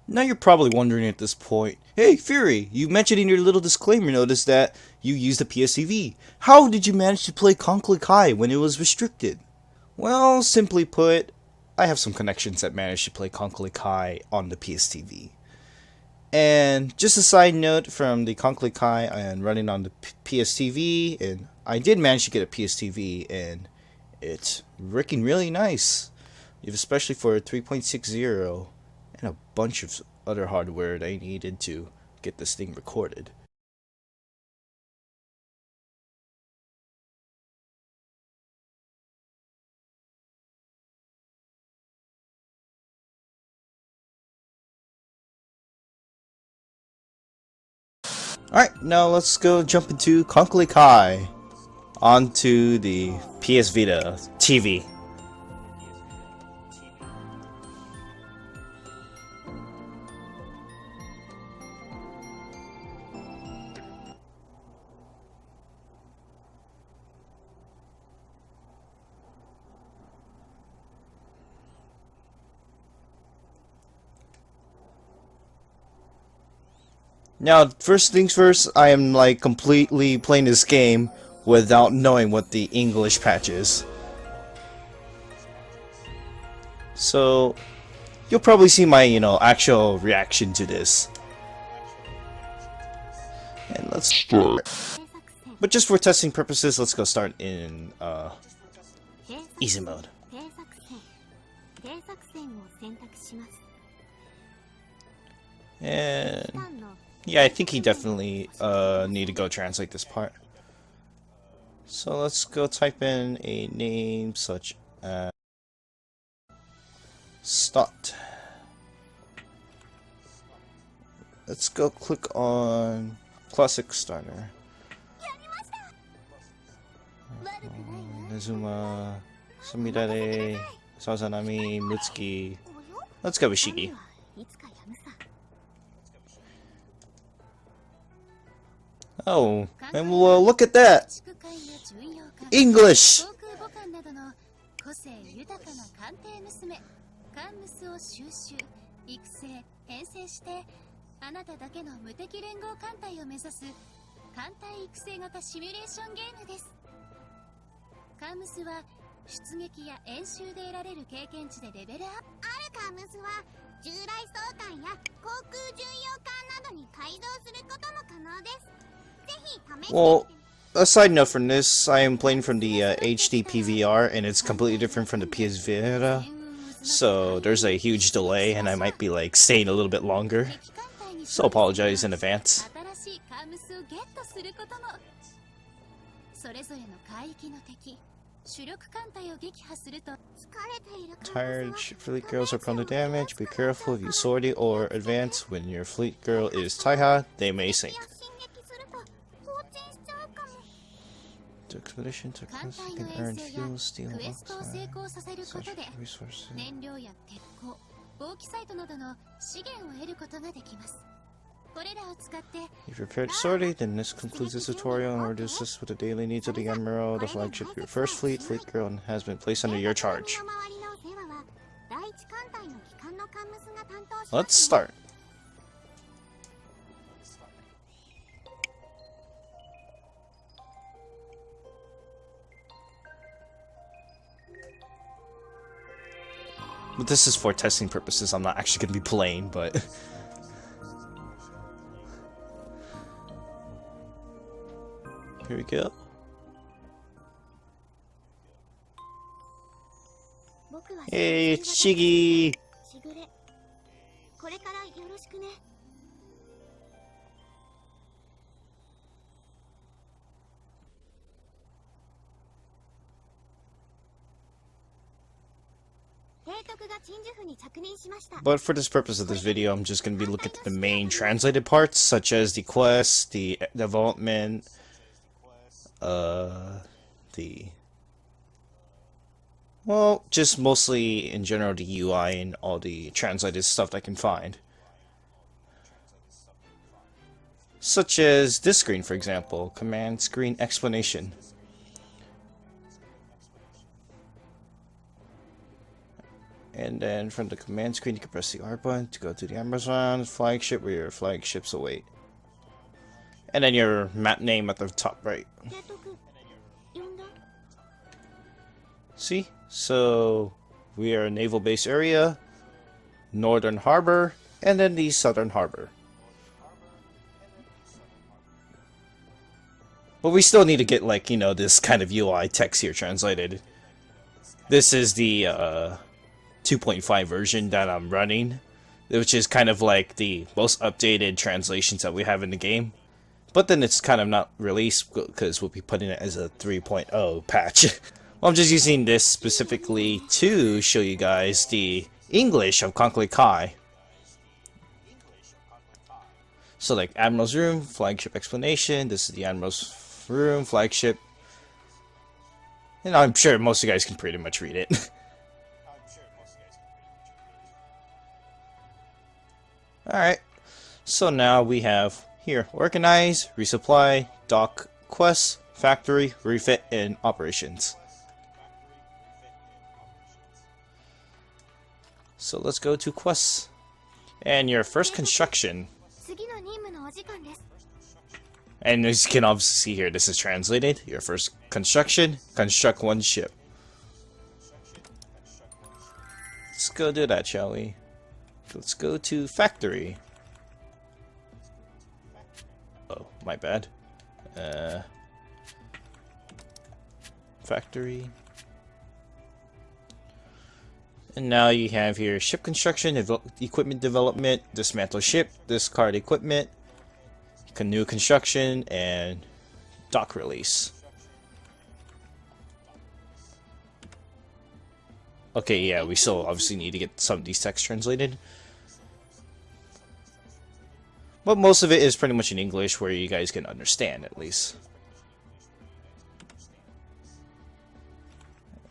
Now you're probably wondering at this point, hey Fury, you mentioned in your little disclaimer notice that you used a PSTV. How did you manage to play Kancolle Kai when it was restricted? Well, simply put, I have some connections that managed to play Kancolle Kai on the PSTV. And just a side note from the Kancolle Kai and running on the PSTV, and I did manage to get a PSTV, and it's working really nice, especially for 3.60 and a bunch of other hardware that I needed to get this thing recorded. Alright, now let's go jump into Kancolle Kai onto the PS Vita TV. Now, first things first, I am like completely playing this game without knowing what the English patch is. So, you'll probably see my, actual reaction to this. And let's start. But just for testing purposes, let's go start in easy mode. And yeah, I think he definitely need to go translate this part. So let's go type in a name such as Start. Let's go click on Classic Starter. Nezuma, Samidare, Sazanami, Mutsuki. Let's go with Shiki. Oh, and well, look at that! English! Well, a side note from this, I am playing from the HD PVR, and it's completely different from the PS Vita, so there's a huge delay, and I might be like staying a little bit longer, so apologize in advance. Tired fleet girls are prone to damage. Be careful if you sortie or advance. When your fleet girl is Taiha, they may sink. To expedition to class, you can earn fuel, steel, oxide, such resources. If you're prepared to sortie, then this concludes this tutorial and reduces this with the daily needs of the Admiral, the flagship. Your first fleet girl has been placed under your charge. Let's start. But this is for testing purposes. I'm not actually going to be playing, but here we go. Hey, it's Shigi! But for this purpose of this video, I'm just going to be looking at the main translated parts, such as the quest, the development, well, just mostly in general the UI and all the translated stuff I can find. Such as this screen, for example, command screen explanation. And then from the command screen, you can press the R button to go to the Amazon flagship where your flagships await. And then your map name at the top right. See? So we are naval base area, northern harbor, and then the southern harbor. But we still need to get, like, you know, this kind of UI text here translated. This is the 2.5 version that I'm running, which is kind of like the most updated translations that we have in the game. But then it's kind of not released because we'll be putting it as a 3.0 patch. Well, I'm just using this specifically to show you guys the English of Kancolle Kai. So like Admiral's room, flagship explanation, this is the Admiral's room, flagship. And I'm sure most of you guys can pretty much read it. Alright, so now we have here, organize, resupply, dock, quests, factory, refit, and operations. So let's go to quests. And your first construction. And as you can obviously see here, this is translated. Your first construction, construct one ship. Let's go do that, shall we? Let's go to factory. Oh, my bad. Factory. And now you have here ship construction, equipment development, dismantle ship, discard equipment, canoe construction, and dock release. Okay, yeah, we still obviously need to get some of these texts translated. But most of it is pretty much in English where you guys can understand at least.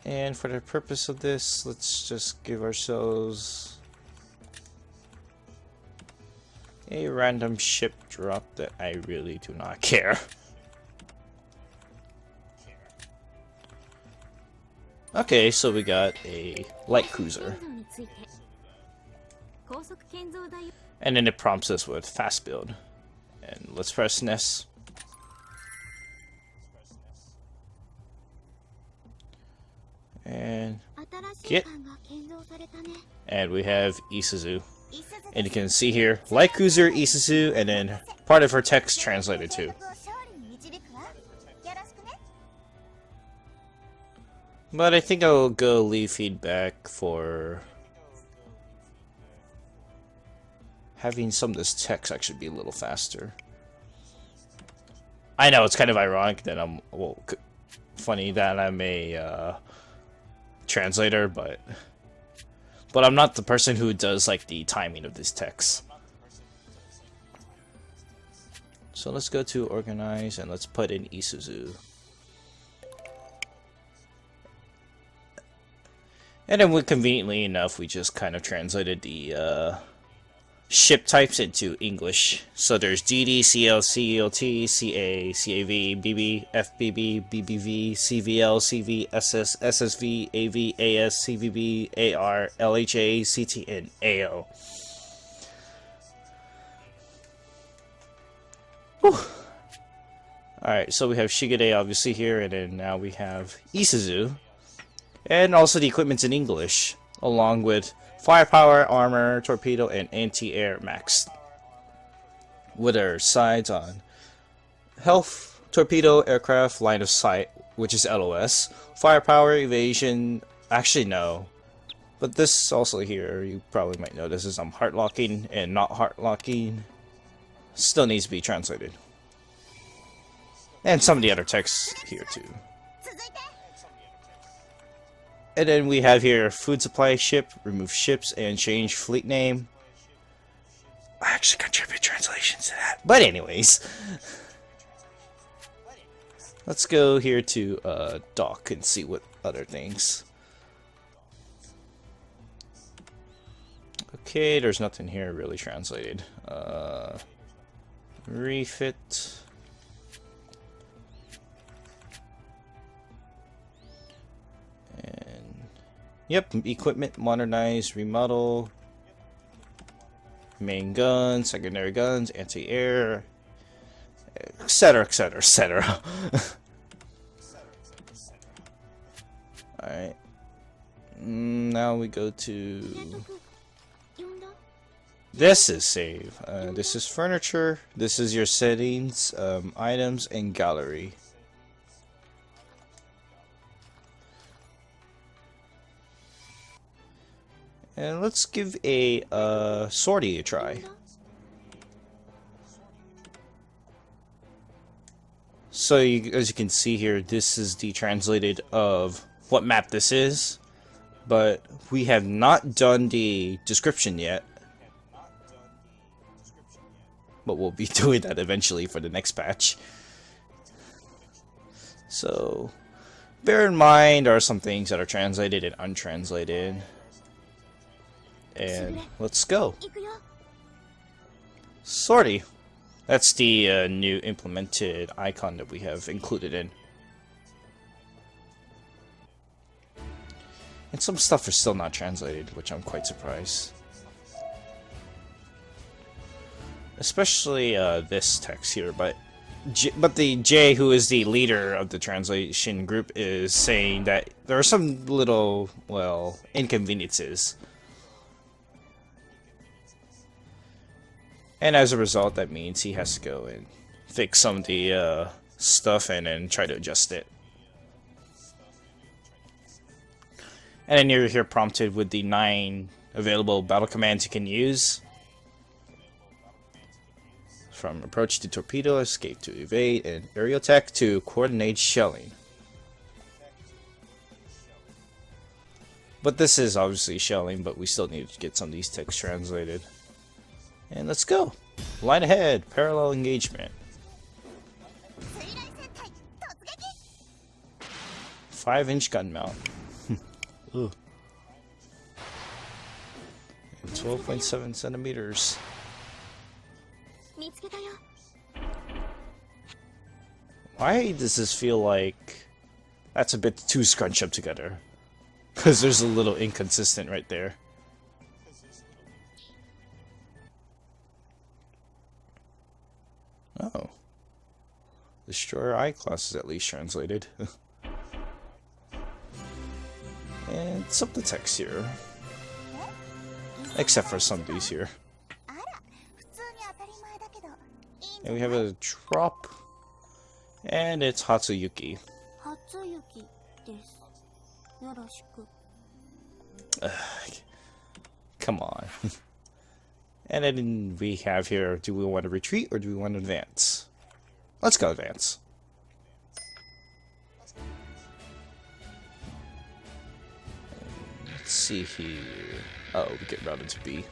And for the purpose of this, let's just give ourselves a random ship drop that I really do not care. Okay, so we got a light cruiser. And then it prompts us with fast build. And let's press NES. And get. And we have Isuzu. And you can see here, light cruiser, Isuzu, and then part of her text translated too. But I think I'll go leave feedback for having some of this text actually be a little faster. I know it's kind of ironic that I'm, well, funny that I'm a translator, but I'm not the person who does like the timing of this text. So let's go to organize and let's put in Isuzu. And then conveniently enough, we just kind of translated the ship types into English. So there's DD, CL, CELT, CA, CAV, BB, FBB, BBV, CVL, CV, SS, SSV, AV, AS, CVB, AR, LHA, CT, and AO. Alright, so we have Shigade obviously here, and then now we have Isuzu. And also the equipment's in English, along with firepower, armor, torpedo, and anti-air max. With our sides on health, torpedo, aircraft, line of sight, which is LOS, firepower, evasion, actually no. But this also here, you probably might notice, is heart locking and not heart locking. Still needs to be translated. And some of the other texts here too. And then we have here food supply ship, remove ships, and change fleet name. I actually contribute translations to that. But anyways. Let's go here to dock and see what other things. Okay, there's nothing here really translated. Refit. And Yep, equipment, modernize, remodel, main guns, secondary guns, anti-air, etc, etc, etc. Alright. Now we go to... This is save. This is furniture. This is your settings, items, and gallery. And let's give a sortie a try. So as you can see here, this is the translated of what map this is, but we have not done the description yet. But we'll be doing that eventually for the next patch. So bear in mind there are some things that are translated and untranslated. And let's go. Sortie. That's the new implemented icon that we have included in. And some stuff is still not translated, which I'm quite surprised. Especially this text here, but the J, who is the leader of the translation group, is saying that there are some little, well, inconveniences. And as a result, that means he has to go and fix some of the stuff and then try to adjust it. And then you're here prompted with the 9 available battle commands you can use. From approach to torpedo, escape to evade, and aerial attack to coordinate shelling. But this is obviously shelling, but we still need to get some of these texts translated. And let's go. Line ahead, parallel engagement. 5-inch gun mount. Ugh. And 12.7 centimeters. Why does this feel like that's a bit too scrunched up together? Because there's a little inconsistent right there. Oh. Destroyer I-class is at least translated. And some of the text here. Except for some of these here. And we have a drop. And it's Hatsuyuki. Come on. And then we have here, do we want to retreat or do we want to advance? Let's go advance. Let's see here. Oh, we get routed to B.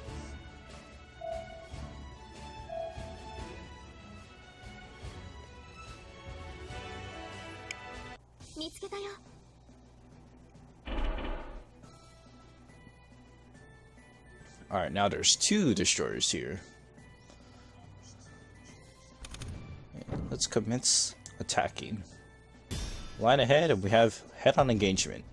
Alright, now there's 2 destroyers here. Let's commence attacking. Line ahead, and we have head-on engagement.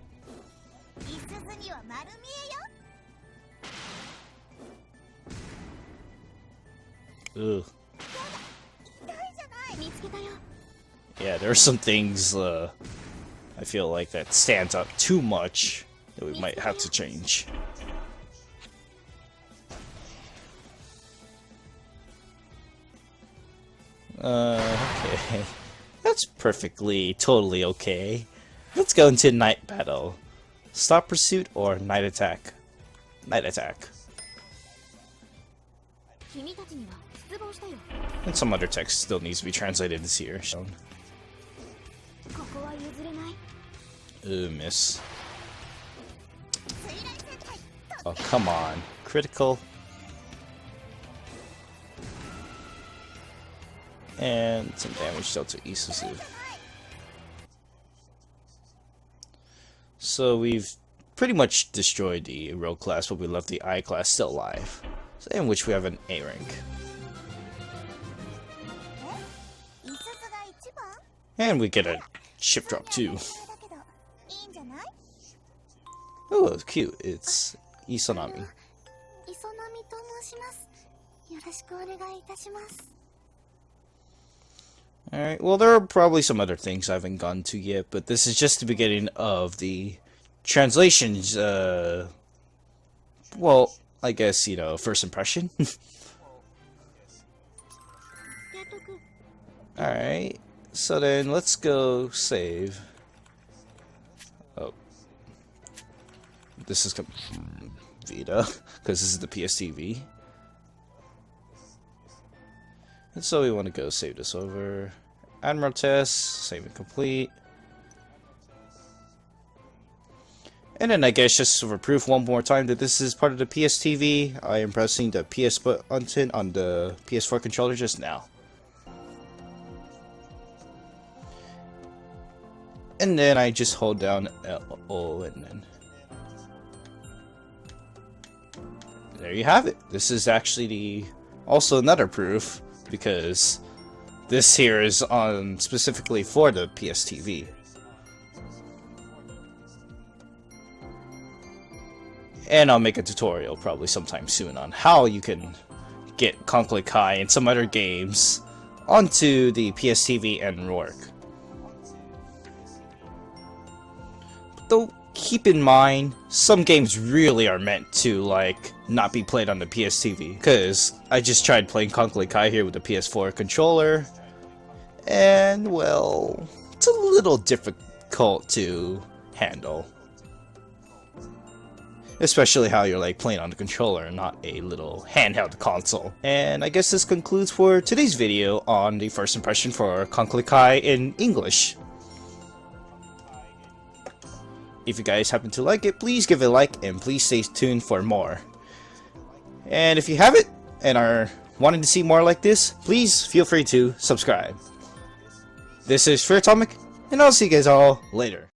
Ugh. Yeah, there are some things I feel like that stands out too much that we might have to change. Okay. That's perfectly, totally okay. Let's go into night battle. Stop pursuit or night attack? Night attack. And some other text still needs to be translated this year. Ooh, miss. Oh, come on. Critical. And some damage dealt to Isuzu. So we've pretty much destroyed the Rogue class, but we left the I class still alive. In which we have an A rank. And we get a ship drop too. Oh, it's cute. It's Isanami. Alright, well, there are probably some other things I haven't gone to yet, but this is just the beginning of the translations, well, I guess, you know, first impression. Alright, so then let's go save. Oh. This is Vita, because this is the PS TV. And so we want to go save this over. Admiral test, save and complete. And then I guess just for proof one more time that this is part of the PS TV, I am pressing the PS button on the PS4 controller just now. And then I just hold down L and then there you have it. This is actually also another proof because this here is on specifically for the PS TV. And I'll make a tutorial probably sometime soon on how you can get Kancolle Kai and some other games onto the PS TV and work. But though, keep in mind, some games really are meant to, like, not be played on the PS TV. Because I just tried playing Kancolle Kai here with the PS4 controller. And, well, it's a little difficult to handle. Especially how you're like playing on the controller and not a little handheld console. And I guess this concludes for today's video on the first impression for Kancolle Kai in English. If you guys happen to like it, please give it a like and please stay tuned for more. And if you haven't and are wanting to see more like this, please feel free to subscribe. This is Free Atomic, and I'll see you guys all later.